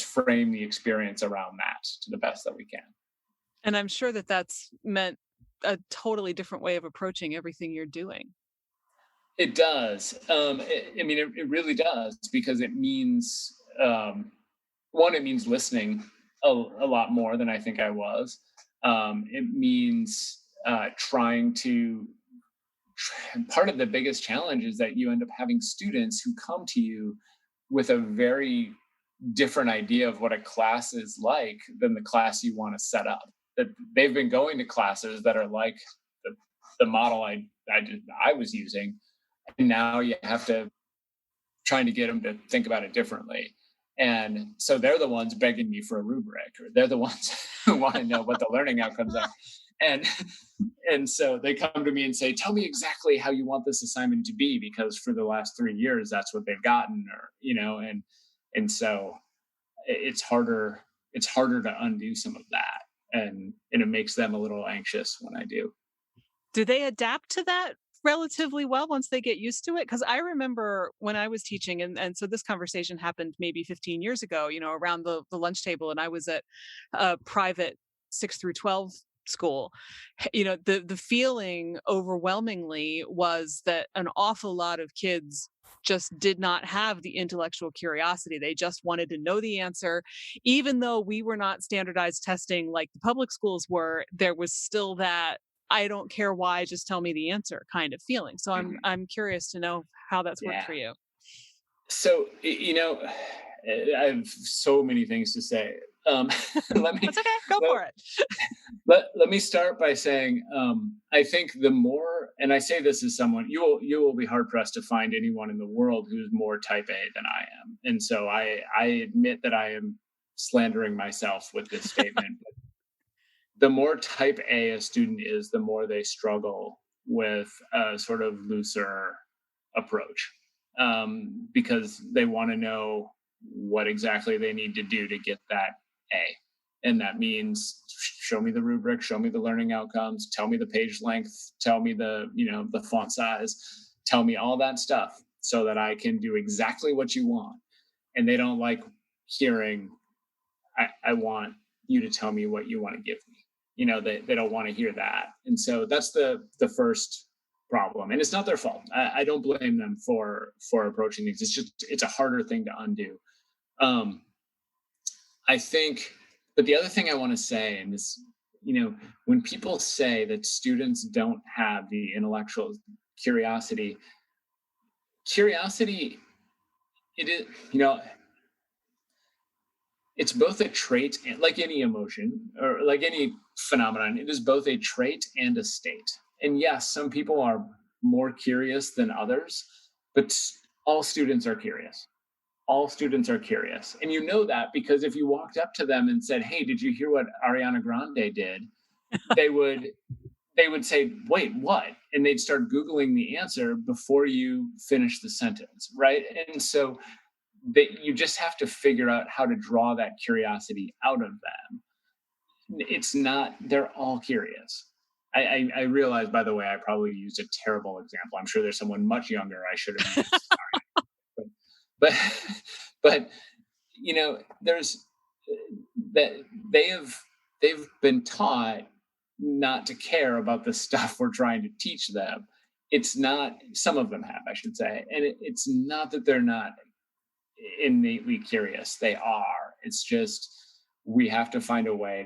frame the experience around that to the best that we can. And I'm sure that that's meant a totally different way of approaching everything you're doing. It does. It really does, because it means, one, it means listening a lot more than I think I was. It means trying to. Part of the biggest challenge is that you end up having students who come to you with a very different idea of what a class is like than the class you want to set up. That they've been going to classes that are like the model I was using, and now you have to trying to get them to think about it differently. And so they're the ones begging me for a rubric, or they're the ones who want to know what the learning outcomes are. And and so they come to me and say, tell me exactly how you want this assignment to be, because for the last 3 years that's what they've gotten, and so it's harder to undo some of that, and it makes them a little anxious when I do. Do they adapt to that relatively well once they get used to it? Because I remember when I was teaching, and so this conversation happened maybe 15 years ago, around the lunch table, and I was at a private 6 through 12 school. The feeling overwhelmingly was that an awful lot of kids just did not have the intellectual curiosity. They just wanted to know the answer. Even though we were not standardized testing like the public schools were, there was still that I don't care why, just tell me the answer kind of feeling. So I'm Mhm. I'm curious to know how that's worked Yeah. for you. So, I have so many things to say. Let me That's okay. Go let, for it. let me start by saying, I think the more, and I say this as someone, you will be hard pressed to find anyone in the world who's more type A than I am, and so I admit that I am slandering myself with this statement. But the more type A a student is, the more they struggle with a sort of looser approach, because they want to know what exactly they need to do to get that A. And that means show me the rubric, show me the learning outcomes, tell me the page length, tell me the font size, tell me all that stuff so that I can do exactly what you want. And they don't like hearing, I want you to tell me what you want to give me. They don't want to hear that. And so that's the first problem. And it's not their fault. I don't blame them for approaching things. It's a harder thing to undo. Um, I think, but the other thing I want to say, and this, when people say that students don't have the intellectual curiosity, curiosity, it is, it's both a trait, and like any emotion or like any phenomenon, it is both a trait and a state. And yes, some people are more curious than others, but all students are curious. All students are curious. And you know that because if you walked up to them and said, "Hey, did you hear what Ariana Grande did?" They would say, "Wait, what?" And they'd start Googling the answer before you finish the sentence, right? And so you just have to figure out how to draw that curiosity out of them. It's not, they're all curious. I realize, by the way, I probably used a terrible example. I'm sure there's someone much younger I should have used. but but there's that they've been taught not to care about the stuff we're trying to teach them. It's not, some of them have, I should say, and it's not that they're not innately curious. They are. It's just we have to find a way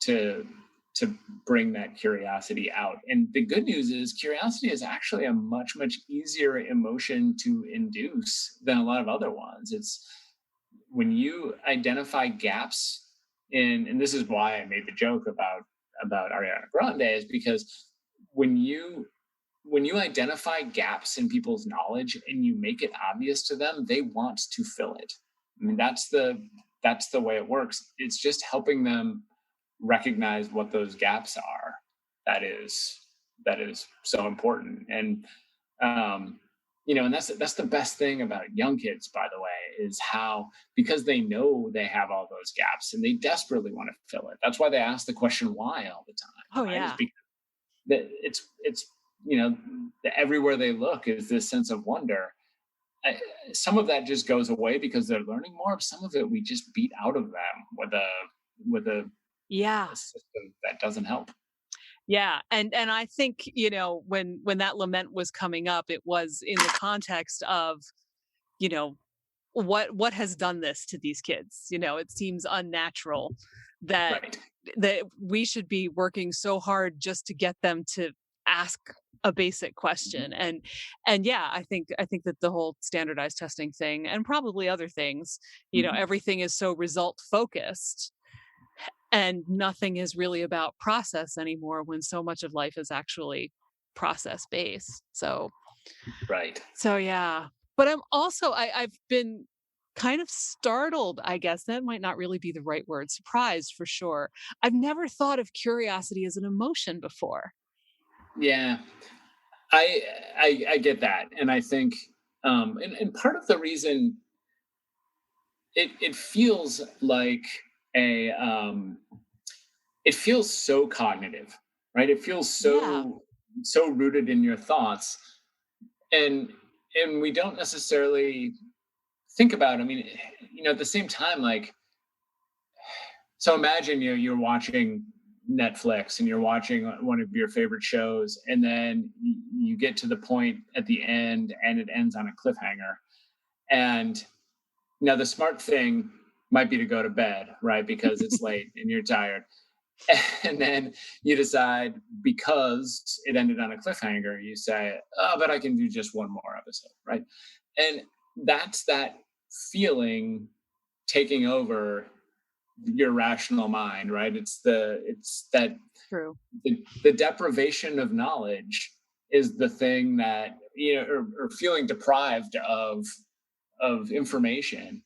to bring that curiosity out. And the good news is curiosity is actually a much easier emotion to induce than a lot of other ones. It's when you identify gaps in, and this is why I made the joke about Ariana Grande, is because when you identify gaps in people's knowledge and you make it obvious to them, they want to fill it. I mean, that's the way it works. It's just helping them recognize what those gaps are. That is so important. And and that's the best thing about young kids, by the way, is how, because they know they have all those gaps and they desperately want to fill it. That's why they ask the question why all the time. Oh, right? yeah. It's everywhere they look is this sense of wonder. Some of that just goes away because they're learning more. Some of it we just beat out of them with a system that doesn't help. Yeah. And I think, when that lament was coming up, it was in the context of, what has done this to these kids? It seems unnatural that Right. that we should be working so hard just to get them to ask a basic question. And yeah, I think that the whole standardized testing thing, and probably other things, everything is so result focused, and nothing is really about process anymore, when so much of life is actually process based. Right. So yeah. But I'm also, I've been kind of startled, I guess that might not really be the right word, surprised for sure. I've never thought of curiosity as an emotion before. Yeah. I get that. And I think and part of the reason it feels like a it feels so cognitive, right? It feels Yeah. so rooted in your thoughts, and we don't necessarily think about, I mean, at the same time, like, so imagine you're watching Netflix and you're watching one of your favorite shows, and then you get to the point at the end and it ends on a cliffhanger. And now the smart thing might be to go to bed, right? Because it's late and you're tired. And then you decide, because it ended on a cliffhanger, you say, "Oh, but I can do just one more episode," right? And that's that feeling taking over your rational mind, right? It's that True. the deprivation of knowledge is the thing that, or feeling deprived of information,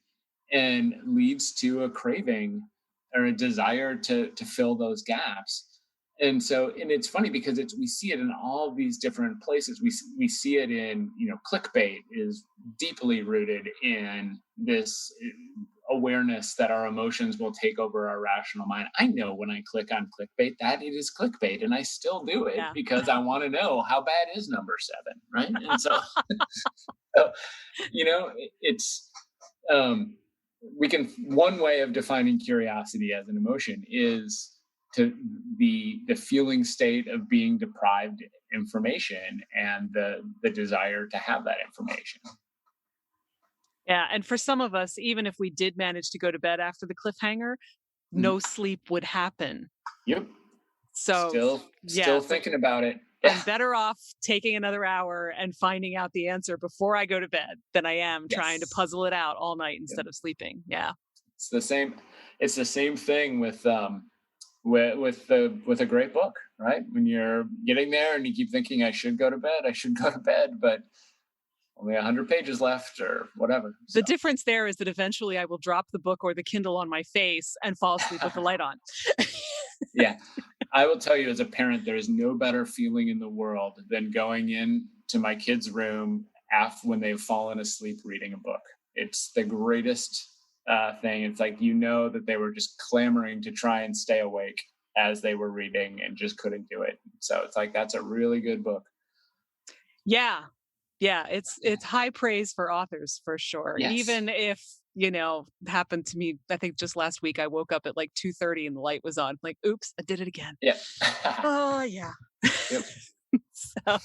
and leads to a craving or a desire to fill those gaps. And it's funny because we see it in all these different places. We see it in, clickbait is deeply rooted in this awareness that our emotions will take over our rational mind. I know when I click on clickbait that it is clickbait, and I still do it because I want to know, how bad is number 7, right? And so, so it's one way of defining curiosity as an emotion is to the feeling state of being deprived information, and the desire to have that information. Yeah. And for some of us, even if we did manage to go to bed after the cliffhanger, no sleep would happen. Yep. So still thinking about it. I'm better off taking another hour and finding out the answer before I go to bed than I am trying to puzzle it out all night instead of sleeping. Yeah. It's the same thing with with a great book, right? When you're getting there and you keep thinking, I should go to bed, but only 100 pages left or whatever. The difference there is that eventually I will drop the book or the Kindle on my face and fall asleep with the light on. Yeah. I will tell you, as a parent, there is no better feeling in the world than going in to my kids' room when they've fallen asleep reading a book. It's the greatest thing. It's like, that they were just clamoring to try and stay awake as they were reading and just couldn't do it. So it's like, that's a really good book. Yeah. It's high praise for authors for sure. Yes. Even if, happened to me, I think just last week, I woke up at like 2:30 and the light was on. Like, oops, I did it again. Yeah. Oh, yeah. Yep. So,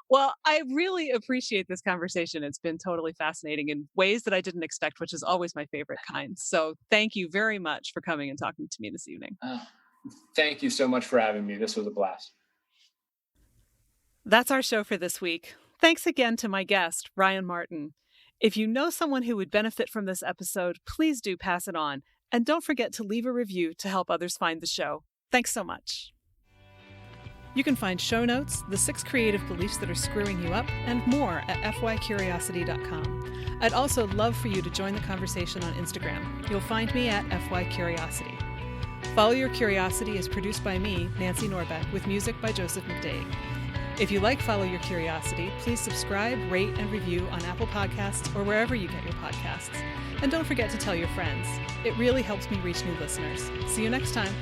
well, I really appreciate this conversation. It's been totally fascinating in ways that I didn't expect, which is always my favorite kind. So thank you very much for coming and talking to me this evening. Thank you so much for having me. This was a blast. That's our show for this week. Thanks again to my guest, Ryan Martin. If you know someone who would benefit from this episode, please do pass it on. And don't forget to leave a review to help others find the show. Thanks so much. You can find show notes, the 6 creative beliefs that are screwing you up, and more at fycuriosity.com. I'd also love for you to join the conversation on Instagram. You'll find me at fycuriosity. Follow Your Curiosity is produced by me, Nancy Norbeck, with music by Joseph McDade. If you like Follow Your Curiosity, please subscribe, rate, and review on Apple Podcasts or wherever you get your podcasts. And don't forget to tell your friends. It really helps me reach new listeners. See you next time.